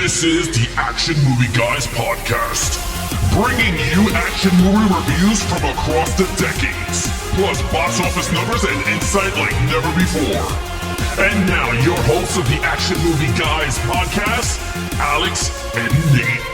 This is the Action Movie Guys podcast, bringing you action movie reviews from across the decades, plus box office numbers and insight like never before. And now, your hosts of the Action Movie Guys podcast, Alex and Nate.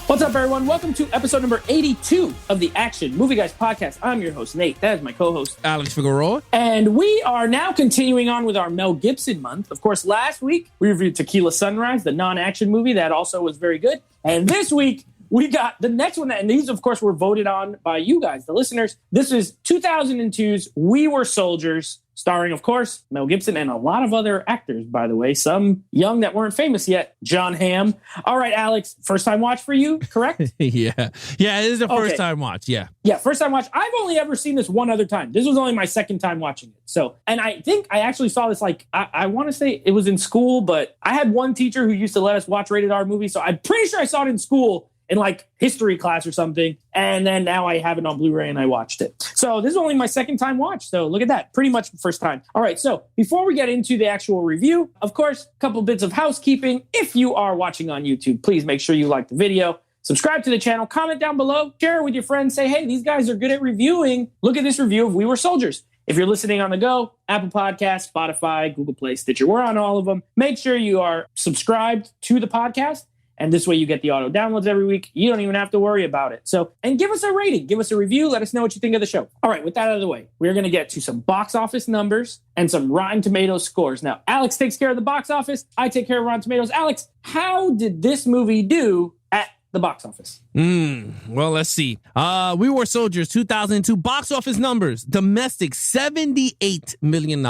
What's up, everyone? Welcome to episode number 82 of the Action Movie Guys podcast. I'm your host, Nate. That is my co-host, Alex Figueroa. And we are now continuing on with our Mel Gibson month. Of course, last week, we reviewed Tequila Sunrise, the non-action movie that also was very good. And this week, we got the next one. And these, of course, were voted on by you guys, the listeners. This is 2002's We Were Soldiers, starring, of course, Mel Gibson and a lot of other actors, by the way. Some young that weren't famous yet. John Hamm. All right, Alex, first time watch for you, correct? Yeah, it is the first time watch, yeah. Yeah, first time watch. I've only ever seen this one other time. This was only my second time watching it. So, and I think I actually saw this I want to say it was in school, but I had one teacher who used to let us watch rated R movies. So I'm pretty sure I saw it in school in like history class or something. And then now I have it on Blu-ray and I watched it. So this is only my second time watch. So look at that. Pretty much first time. All right. So before we get into the actual review, of course, a couple bits of housekeeping. If you are watching on YouTube, please make sure you like the video, subscribe to the channel, comment down below, share it with your friends. Say, hey, these guys are good at reviewing. Look at this review of We Were Soldiers. If you're listening on the go, Apple Podcasts, Spotify, Google Play, Stitcher, we're on all of them. Make sure you are subscribed to the podcast. And this way you get the auto downloads every week. You don't even have to worry about it. So, and give us a rating, give us a review. Let us know what you think of the show. All right, with that out of the way, we're going to get to some box office numbers and some Rotten Tomatoes scores. Now, Alex takes care of the box office. I take care of Rotten Tomatoes. Alex, how did this movie do at the box office? Well, let's see. We Were Soldiers 2002 box office numbers. Domestic, $78 million.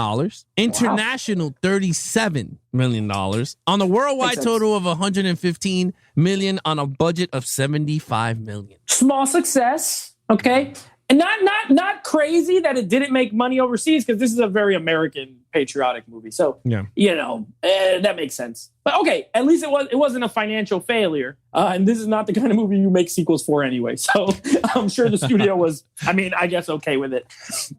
International, $37 million. On a worldwide total of $115 million on a budget of $75 million. Small success, okay? And not crazy that it didn't make money overseas, because this is a very American patriotic movie. So, that makes sense. But okay, at least it wasn't a financial failure. And this is not the kind of movie you make sequels for anyway. So I'm sure the studio was, I guess, okay with it.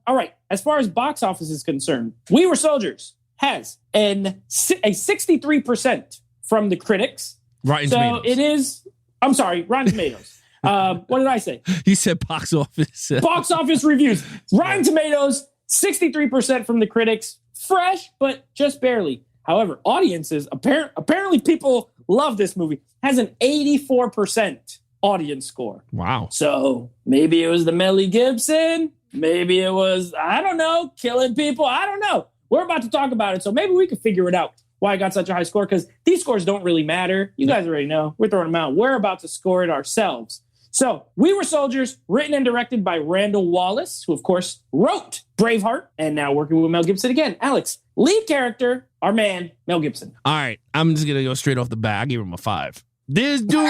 All right, as far as box office is concerned, We Were Soldiers has a 63% from the critics. Rotten Tomatoes. It is, I'm sorry, Rotten Tomatoes. What did I say? You said box office. Box office reviews. Rotten Tomatoes, 63% from the critics. Fresh, but just barely. However, audiences, apparently people love this movie, has an 84% audience score. Wow. So maybe it was the Mel Gibson. Maybe it was, I don't know, killing people. I don't know. We're about to talk about it. So maybe we can figure it out why I got such a high score, because these scores don't really matter. You guys already know. We're throwing them out. We're about to score it ourselves. So, We Were Soldiers, written and directed by Randall Wallace, who, of course, wrote Braveheart, and now working with Mel Gibson again. Alex, lead character, our man, Mel Gibson. All right, I'm just going to go straight off the bat. I gave him a 5. This dude,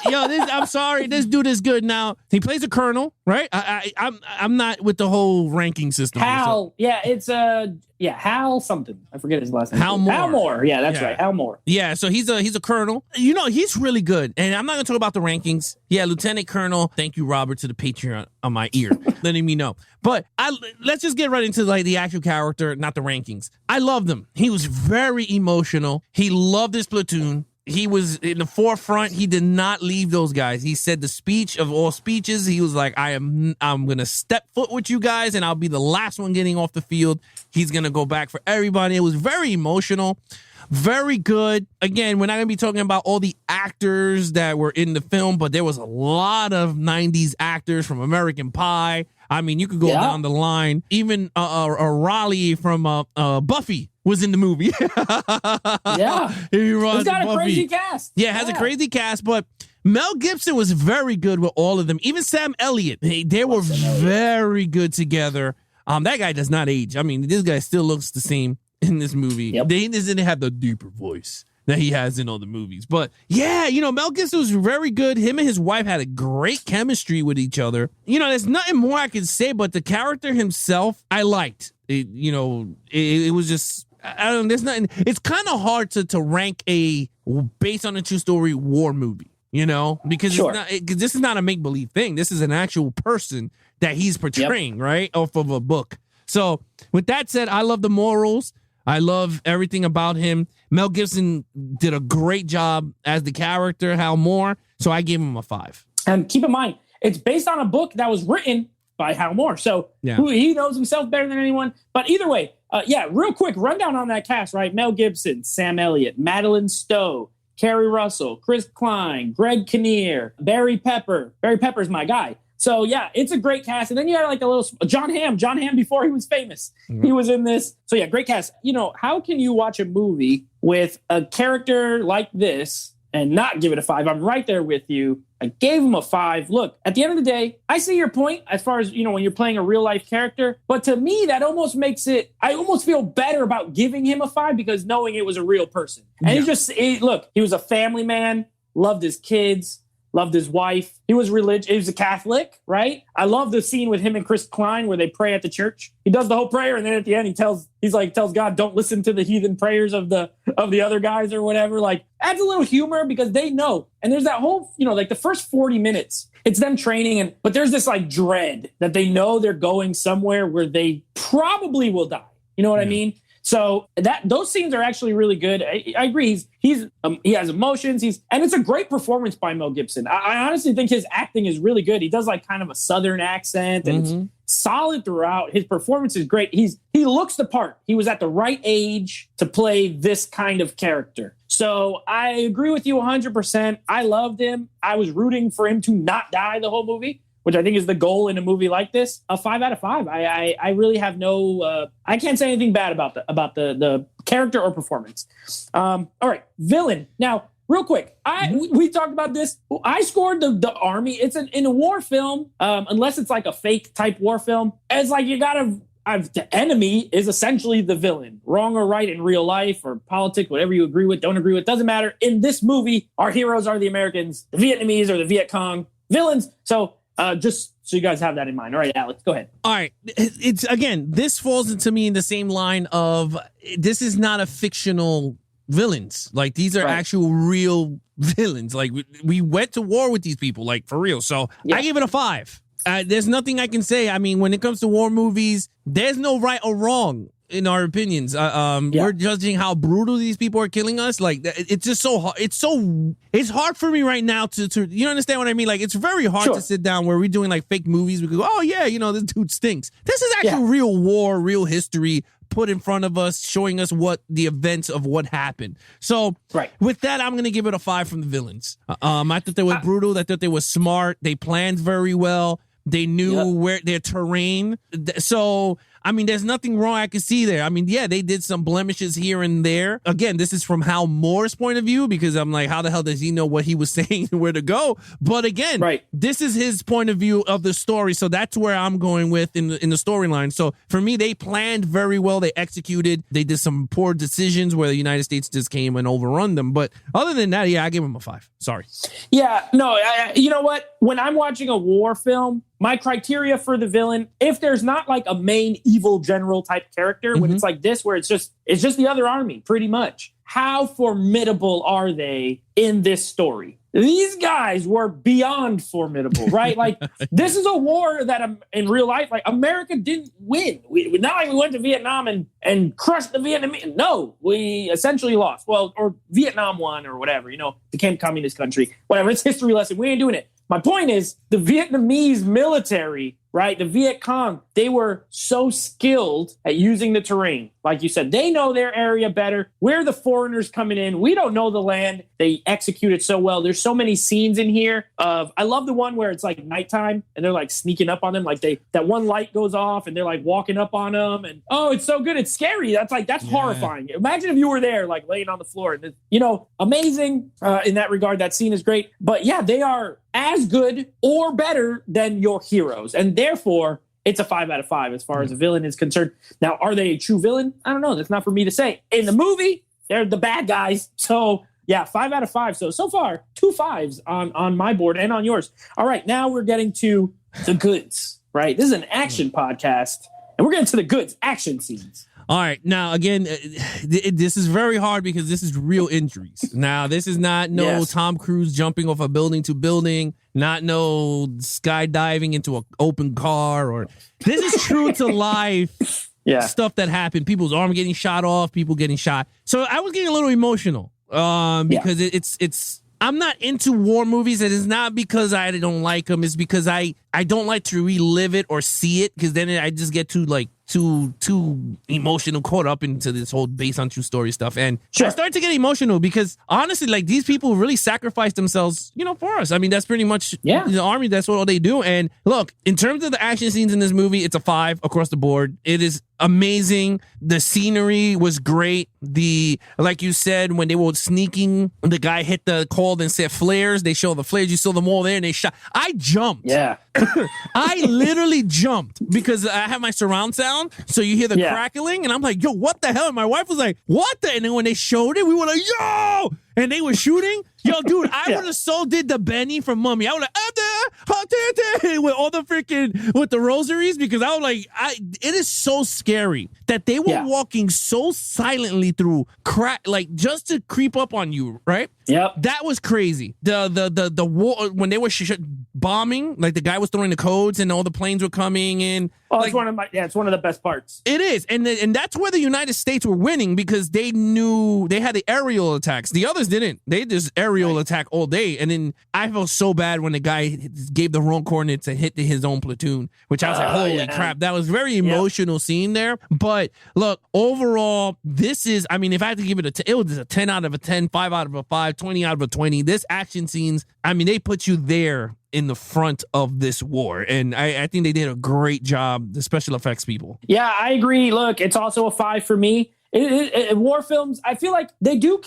I'm sorry, this dude is good. Now, he plays a colonel, right? I'm not with the whole ranking system. Hal, Hal something. I forget his last name. Hal Moore. Hal Moore, yeah, that's right, Hal Moore. Yeah, so he's a colonel. He's really good. And I'm not going to talk about the rankings. Yeah, Lieutenant Colonel. Thank you, Robert, to the Patreon on my ear, letting me know. But let's just get right into the actual character, not the rankings. I loved him. He was very emotional. He loved his platoon. He was in the forefront. He did not leave those guys. He said the speech of all speeches. He was like, I'm going to step foot with you guys, and I'll be the last one getting off the field. He's going to go back for everybody. It was very emotional, very good. Again, we're not going to be talking about all the actors that were in the film, but there was a lot of 90s actors from American Pie. You could go down the line. Even Raleigh from Buffy was in the movie. Yeah. He's got a crazy cast. Yeah, it has a crazy cast, but Mel Gibson was very good with all of them. Even Sam Elliott. They were very good together. That guy does not age. This guy still looks the same in this movie. Yep. They didn't have the deeper voice that he has in all the movies. But yeah, Mel Gibson was very good. Him and his wife had a great chemistry with each other. There's nothing more I can say, but the character himself, I liked. It was just, I don't know, there's nothing. It's kind of hard to rank a based on a true story war movie, because this is not a make-believe thing. This is an actual person that he's portraying, right? Off of a book. So with that said, I love the morals. I love everything about him. Mel Gibson did a great job as the character, Hal Moore. So I gave him a 5. And keep in mind, it's based on a book that was written by Hal Moore. So he knows himself better than anyone. But either way, real quick rundown on that cast, right? Mel Gibson, Sam Elliott, Madeline Stowe, Kerry Russell, Chris Klein, Greg Kinnear, Barry Pepper. Barry Pepper's my guy. So, yeah, it's a great cast. And then you had like a little John Hamm before he was famous. He was in this. So, yeah, great cast. You know, how can you watch a movie with a character like this and not give it a 5? I'm right there with you. I gave him a 5. Look, at the end of the day, I see your point as far as, you know, when you're playing a real life character. But to me, that almost makes it, I almost feel better about giving him a 5 because knowing it was a real person. And look, he was a family man, loved his kids, loved his wife. He was religious. He was a Catholic, right? I love the scene with him and Chris Klein where they pray at the church. He does the whole prayer, and then at the end he tells God, don't listen to the heathen prayers of the other guys or whatever. Like, adds a little humor because they know. And there's that whole, you know, like the first 40 minutes, it's them training, but there's this like dread that they know they're going somewhere where they probably will die. You know what I mean? So those scenes are actually really good. I agree. He has emotions. And it's a great performance by Mel Gibson. I honestly think his acting is really good. He does like kind of a Southern accent, and it's solid throughout. His performance is great. He looks the part. He was at the right age to play this kind of character. So I agree with you 100%. I loved him. I was rooting for him to not die the whole movie, which I think is the goal in a movie like this. A 5 out of 5. I really have no. I can't say anything bad about the character or performance. All right, villain. Now, real quick, we talked about this. I scored the army. It's in a war film, unless it's like a fake type war film. It's like you gotta. The enemy is essentially the villain. Wrong or right in real life or politics, whatever you agree with, don't agree with, doesn't matter. In this movie, our heroes are the Americans, the Vietnamese or the Viet Cong villains. So. Just so you guys have that in mind. All right, Alex, go ahead. All right. It's again, this falls into me in the same line of this is not a fictional villains. Like these are actual real villains. Like we went to war with these people, like for real. So I give it a 5. There's nothing I can say. I mean, when it comes to war movies, there's no right or wrong in our opinions. We're judging how brutal these people are killing us. Like it's just so hard. It's hard for me right now to you understand what I mean? Like it's very hard to sit down where we're doing like fake movies. We go, oh yeah, you know, this dude stinks. This is actually real war, real history put in front of us, showing us what the events of what happened. So with that, I'm going to give it a 5 from the villains. I thought they were brutal. I thought they were smart. They planned very well. They knew where their terrain. So, I mean, there's nothing wrong I can see there. I mean, yeah, they did some blemishes here and there. Again, this is from Hal Moore's point of view because I'm like, how the hell does he know what he was saying and where to go? But again, this is his point of view of the story. So that's where I'm going with in the storyline. So for me, they planned very well. They executed. They did some poor decisions where the United States just came and overrun them. But other than that, I give them a 5. Sorry. Yeah, no, you know what? When I'm watching a war film, my criteria for the villain, if there's not like a main evil general type character, when it's like this, where it's just the other army, pretty much. How formidable are they in this story? These guys were beyond formidable, right? Like this is a war that in real life, like America didn't win. Not like we went to Vietnam and crushed the Vietnamese. No, we essentially lost. Well, or Vietnam won or whatever, you know, became communist country, whatever. It's history lesson. We ain't doing it. My point is the Vietnamese military, right? The Viet Cong, they were so skilled at using the terrain. Like you said, they know their area better. We're the foreigners coming in. We don't know the land. They execute it so well. There's so many scenes in here I love the one where it's like nighttime and they're like sneaking up on them. Like that one light goes off and they're like walking up on them. And it's so good. It's scary. That's horrifying. Imagine if you were there, like laying on the floor. And you know, amazing in that regard. That scene is great. But yeah, they are as good or better than your heroes. And therefore, it's a 5 out of 5 as far as a villain is concerned. Now, are they a true villain? I don't know. That's not for me to say. In the movie, they're the bad guys. So, yeah, 5 out of 5. So far, 2 5s on my board and on yours. All right, now we're getting to the goods, right? This is an action podcast, and we're getting to the goods, action scenes. All right. Now, again, this is very hard because this is real injuries. Now, this is not Tom Cruise jumping off a building to building, not no skydiving into an open car. Or this is true to life stuff that happened. People's arm getting shot off, people getting shot. So I was getting a little emotional because it's I'm not into war movies, and it's not because I don't like them. It's because I don't like to relive it or see it, because then I just get too emotional, caught up into this whole based on true story stuff. And I started to get emotional because honestly, like, these people really sacrificed themselves, for us. I mean, that's pretty much the Army. That's what all they do. And look, in terms of the action scenes in this movie, it's a 5 across the board. It is amazing. The scenery was great. Like you said, when they were sneaking, the guy hit the call and said flares. They show the flares. You saw them all there and they shot. I jumped. Yeah. I literally jumped because I have my surround sound. So you hear the crackling and I'm like, yo, what the hell? And my wife was like, what the? And then when they showed it, we were like, yo! And they were shooting. Yo, dude, I would have so did the Benny from Mummy. I would have with all the freaking, with the rosaries, because I was like, it is so scary that they were walking so silently through just to creep up on you, right? Yep. That was crazy. The war, when they were bombing, like the guy was throwing the codes and all the planes were coming in. Oh, it's one of the best parts. It is. And that's where the United States were winning, because they knew they had the aerial attacks. The others didn't. They just aerial attack all day. And then I felt so bad when the guy gave the wrong coordinates and hit his own platoon, which I was like, holy crap. That was very emotional scene there. But look, overall, this is, I mean, if I had to give it it was a 10 out of a 10, 5 out of a 5, 20 out of a 20. This action scenes, I mean, they put you there in the front of this war. And I think they did a great job, the special effects people. Yeah, I agree. Look, it's also a 5 for me. War films, I feel like they do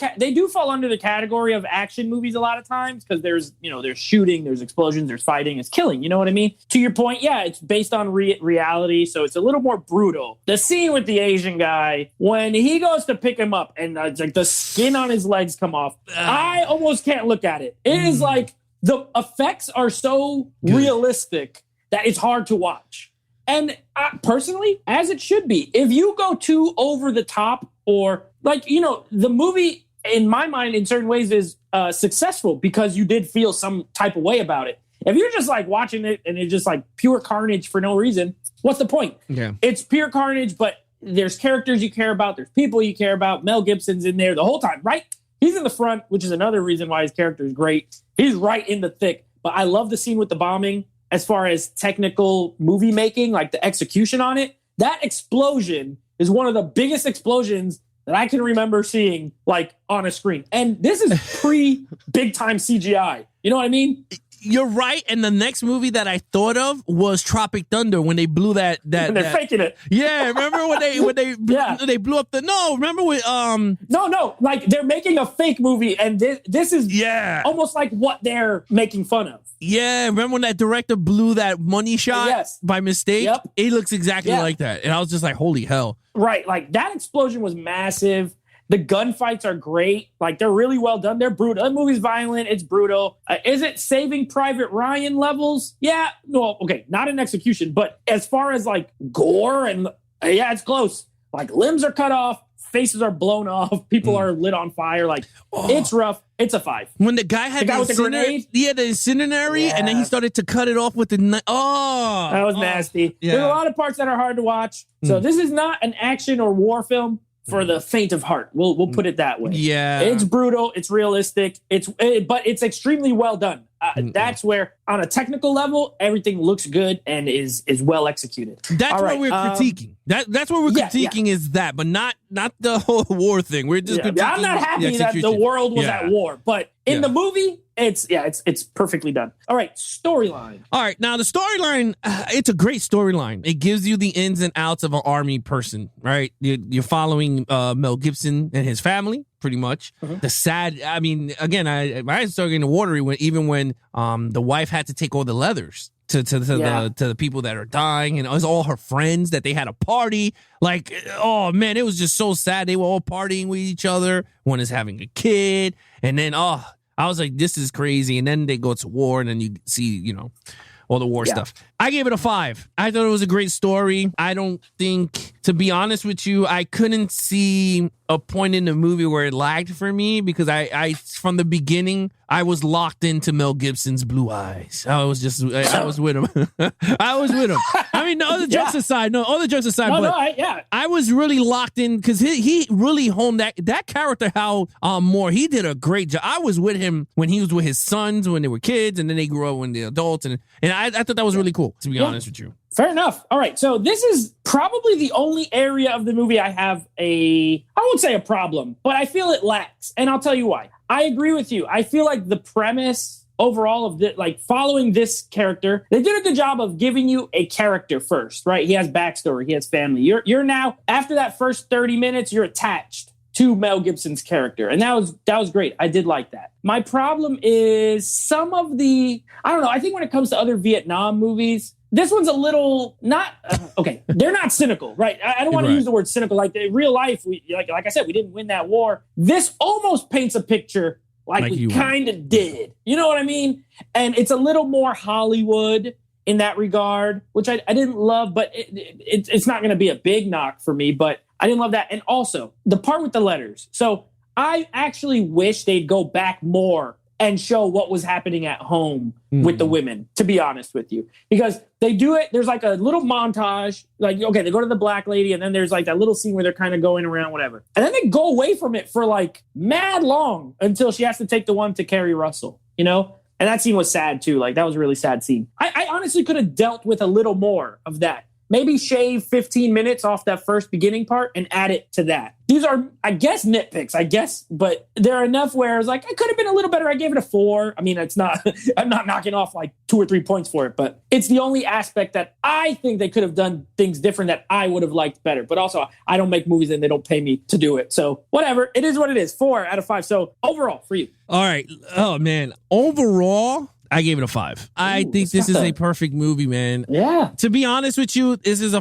fall under the category of action movies a lot of times, because there's shooting, there's explosions, there's fighting, it's killing. You know what I mean? To your point, it's based on reality, so it's a little more brutal. The scene with the Asian guy, when he goes to pick him up and it's like the skin on his legs come off, I almost can't look at it. It is like the effects are so realistic that it's hard to watch. And personally, as it should be, if you go too over the top, or the movie, in my mind, in certain ways is successful because you did feel some type of way about it. If you're just like watching it and it's just like pure carnage for no reason, what's the point? Yeah. It's pure carnage, but there's characters you care about. There's people you care about. Mel Gibson's in there the whole time, right? He's in the front, which is another reason why his character is great. He's right in the thick. But I love the scene with the bombing. As far as technical movie making, like the execution on it, that explosion is one of the biggest explosions that I can remember seeing like on a screen. And this is pre-big time CGI. You know what I mean? You're right. And the next movie that I thought of was Tropic Thunder, when they blew that. And they're faking it. Yeah, remember when they blew up remember with No, like they're making a fake movie, and this is almost like what they're making fun of. Yeah, remember when that director blew that money shot by mistake? Yep. It looks exactly like that. And I was just like, holy hell. Right, like that explosion was massive. The gunfights are great. Like, they're really well done. They're brutal. That movie's violent. It's brutal. Is it Saving Private Ryan levels? Yeah. No, okay. Not in execution. But as far as, like, gore and... it's close. Like, limbs are cut off. Faces are blown off. People are lit on fire. Like, it's rough. It's a 5. When the guy had with the grenade? Yeah, the incendiary, and then he started to cut it off with the knife. That was nasty. Yeah. There's a lot of parts that are hard to watch. So this is not an action or war film for the faint of heart. We'll put it that way. Yeah. It's brutal. It's realistic. But it's extremely well done. That's where, on a technical level, everything looks good and is well executed. That's what we're critiquing. That's what we're critiquing is that, but not the whole war thing. We're just critiquing. I'm not happy that the world was at war, but in the movie, it's perfectly done. All right, storyline. All right, now the storyline, it's a great storyline. It gives you the ins and outs of an army person, right? You're following Mel Gibson and his family, pretty much. The sad, I mean, again, I started getting watery when the wife had to take all the leathers to the people that are dying, and it was all her friends that they had a party. Like, oh man, it was just so sad. They were all partying with each other. One is having a kid, and then I was like, this is crazy. And then they go to war, and then you see, all the war stuff. I gave it a 5. I thought it was a great story. I don't think, to be honest with you, I couldn't see a point in the movie where it lagged for me because I from the beginning, I was locked into Mel Gibson's blue eyes. I was with him. I was with him. I mean, all the jokes aside, I was really locked in because he really honed that character, Hal Moore. He did a great job. I was with him when he was with his sons when they were kids, and then they grew up when they were adults, and I thought that was really cool, to be honest with you. Fair enough. All right. So this is probably the only area of the movie I have I won't say a problem, but I feel it lacks. And I'll tell you why. I agree with you. I feel like the premise overall of following this character, they did a good job of giving you a character first, right? He has backstory. He has family. You're now, after that first 30 minutes, you're attached to Mel Gibson's character. And that was great. I did like that. My problem is some of I think when it comes to other Vietnam movies, this one's a little not okay. They're not cynical, right? I don't want to use the word cynical. Like in real life, like I said, we didn't win that war. This almost paints a picture like we kind of did. You know what I mean? And it's a little more Hollywood in that regard, which I didn't love, but it's not going to be a big knock for me. But I didn't love that. And also the part with the letters. So I actually wish they'd go back more and show what was happening at home with the women, to be honest with you. Because they do it, there's like a little montage, like, okay, they go to the black lady, and then there's like that little scene where they're kind of going around, whatever. And then they go away from it for like mad long until she has to take the one to Kerry Russell, you know? And that scene was sad too. Like, that was a really sad scene. I honestly could have dealt with a little more of that. Maybe shave 15 minutes off that first beginning part and add it to that. These are, I guess, nitpicks, but they're enough where I was like, I could have been a little better. I gave it a 4. I mean, it's not, I'm not knocking off like 2 or 3 points for it, but it's the only aspect that I think they could have done things different that I would have liked better. But also, I don't make movies and they don't pay me to do it. So whatever, it is what it is. 4 out of 5. So overall, for you. All right. Oh, man. Overall, I gave it a 5. I think this is a perfect movie, man. Yeah. To be honest with you, this is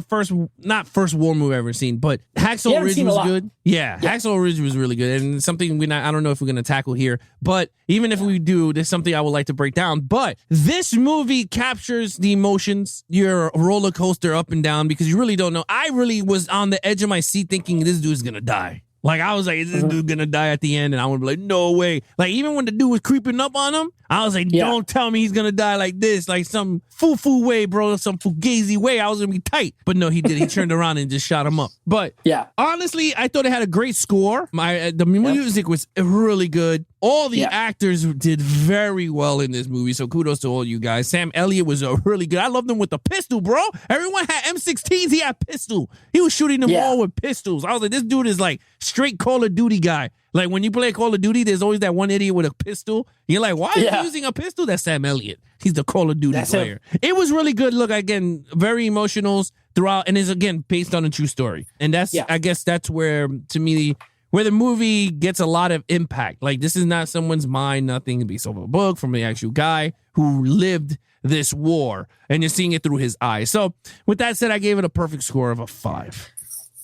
not first war movie I've ever seen, but Hacksaw Ridge was good. Yeah, Hacksaw Ridge was really good. And something I don't know if we're going to tackle here, but even if we do, there's something I would like to break down. But this movie captures the emotions, your roller coaster up and down, because you really don't know. I really was on the edge of my seat thinking this dude's going to die. Like, I was like, is this dude going to die at the end? And I would be like, no way. Like, even when the dude was creeping up on him, I was like, don't tell me he's going to die like this, like some foo-foo way, bro, some fugazi way. I was going to be tight. But no, he did. He turned around and just shot him up. But honestly, I thought it had a great score. The music was really good. All the actors did very well in this movie, so kudos to all you guys. Sam Elliott was really good. I loved him with the pistol, bro. Everyone had M16s. He had pistol. He was shooting them all with pistols. I was like, this dude is like straight Call of Duty guy. Like, when you play Call of Duty, there's always that one idiot with a pistol. You're like, why are you using a pistol? That's Sam Elliott. He's the Call of Duty player. It was really good. Look, again, very emotional throughout, and is again based on a true story. And that's, I guess, that's where, to me, where the movie gets a lot of impact. Like, this is not someone's mind, nothing based off of a book from the actual guy who lived this war, and you're seeing it through his eyes. So, with that said, I gave it a perfect score of a 5.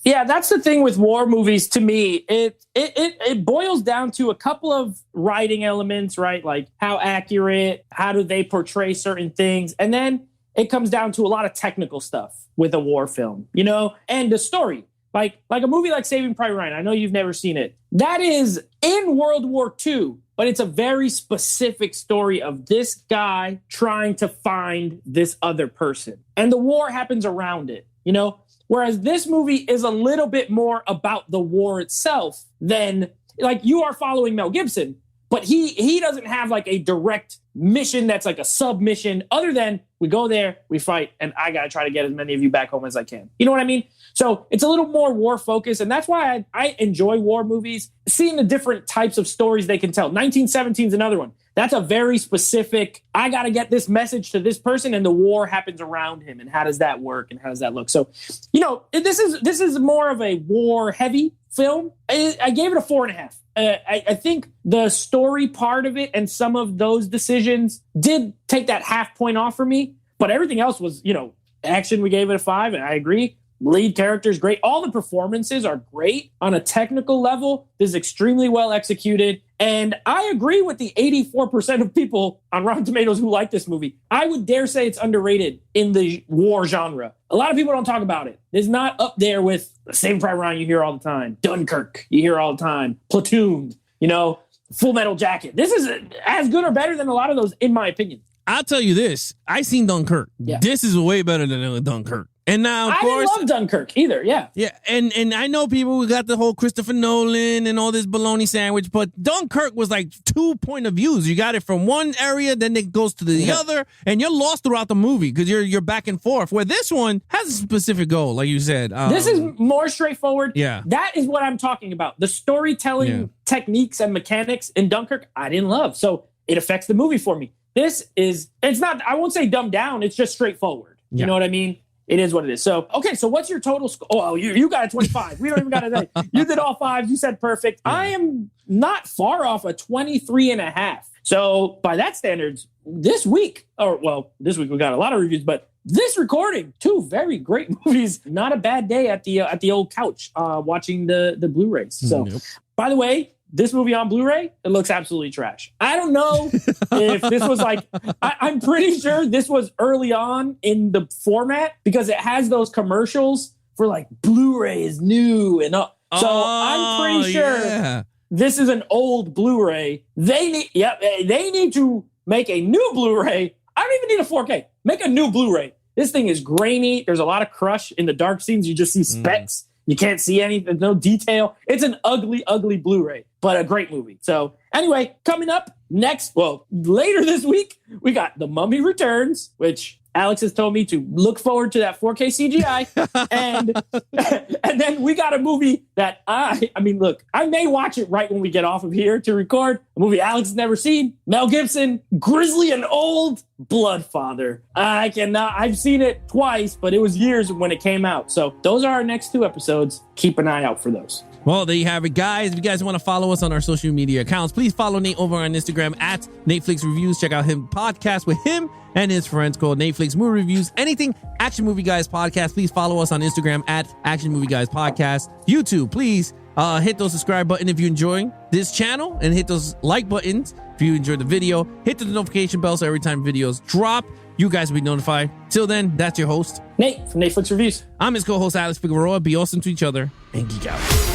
Yeah, that's the thing with war movies. To me, it boils down to a couple of writing elements, right? Like, how accurate, how do they portray certain things, and then it comes down to a lot of technical stuff with a war film, you know, and the story. Like a movie like Saving Private Ryan. I know you've never seen it. That is in World War II, but it's a very specific story of this guy trying to find this other person, and the war happens around it, you know. Whereas this movie is a little bit more about the war itself than, like, you are following Mel Gibson, but he doesn't have like a direct mission that's like a submission other than we go there, we fight, and I got to try to get as many of you back home as I can. You know what I mean? So it's a little more war focused, and that's why I enjoy war movies, seeing the different types of stories they can tell. 1917 is another one. That's a very specific, I got to get this message to this person, and the war happens around him, and how does that work, and how does that look? So, you know, this is more of a war-heavy film. I gave it a 4.5. I think the story part of it and some of those decisions did take that half point off for me, but everything else was, you know, action, we gave it a 5, and I agree. Lead character is great. All the performances are great on a technical level. This is extremely well executed. And I agree with the 84% of people on Rotten Tomatoes who like this movie. I would dare say it's underrated in the war genre. A lot of people don't talk about it. It's not up there with Saving Private Ryan you hear all the time, Dunkirk you hear all the time, Platoon, Full Metal Jacket. This is as good or better than a lot of those, in my opinion. I'll tell you this. I seen Dunkirk. Yeah. This is way better than Dunkirk. And now, of course, I didn't love Dunkirk either. Yeah. Yeah, and I know people who got the whole Christopher Nolan and all this bologna sandwich, but Dunkirk was like 2 point of views. You got it from one area, then it goes to the other, and you're lost throughout the movie because you're back and forth. Where this one has a specific goal, like you said. This is more straightforward. Yeah. That is what I'm talking about. The storytelling techniques and mechanics in Dunkirk, I didn't love. So it affects the movie for me. It's not, I won't say dumbed down. It's just straightforward. You know what I mean? It is what it is. So, okay, so what's your total score? Oh, you got a 25. We don't even got to say. You did all fives. You said perfect. Yeah. I am not far off a 23.5. So, by that standards, this week we got a lot of reviews, but this recording, 2 very great movies. Not a bad day at the old couch watching the Blu-rays. So, by the way, this movie on Blu-ray, it looks absolutely trash. I don't know if this was like, I'm pretty sure this was early on in the format because it has those commercials for like Blu-ray is new and all. So I'm pretty sure this is an old Blu-ray. They need to make a new Blu-ray. I don't even need a 4K. Make a new Blu-ray. This thing is grainy. There's a lot of crush in the dark scenes. You just see specks. You can't see anything, no detail. It's an ugly, ugly Blu-ray, but a great movie. So anyway, coming up later this week, we got The Mummy Returns, which Alex has told me to look forward to that 4K CGI. and then we got a movie that I may watch it right when we get off of here to record. A movie Alex has never seen. Mel Gibson, Grizzly and Old, Bloodfather. I've seen it twice, but it was years when it came out. So those are our next 2 episodes. Keep an eye out for those. Well, there you have it, guys. If you guys want to follow us on our social media accounts, please follow Nate over on Instagram at Netflix Reviews. Check out his podcast with him and his friends called Netflix Movie Reviews. Anything Action Movie Guys Podcast, please follow us on Instagram at Action Movie Guys Podcast. YouTube, please hit those subscribe button if you enjoy this channel and hit those like buttons if you enjoyed the video. Hit the notification bell so every time videos drop, you guys will be notified. Till then, that's your host, Nate from Netflix Reviews. I'm his co-host, Alex Figueroa. Be awesome to each other and geek out.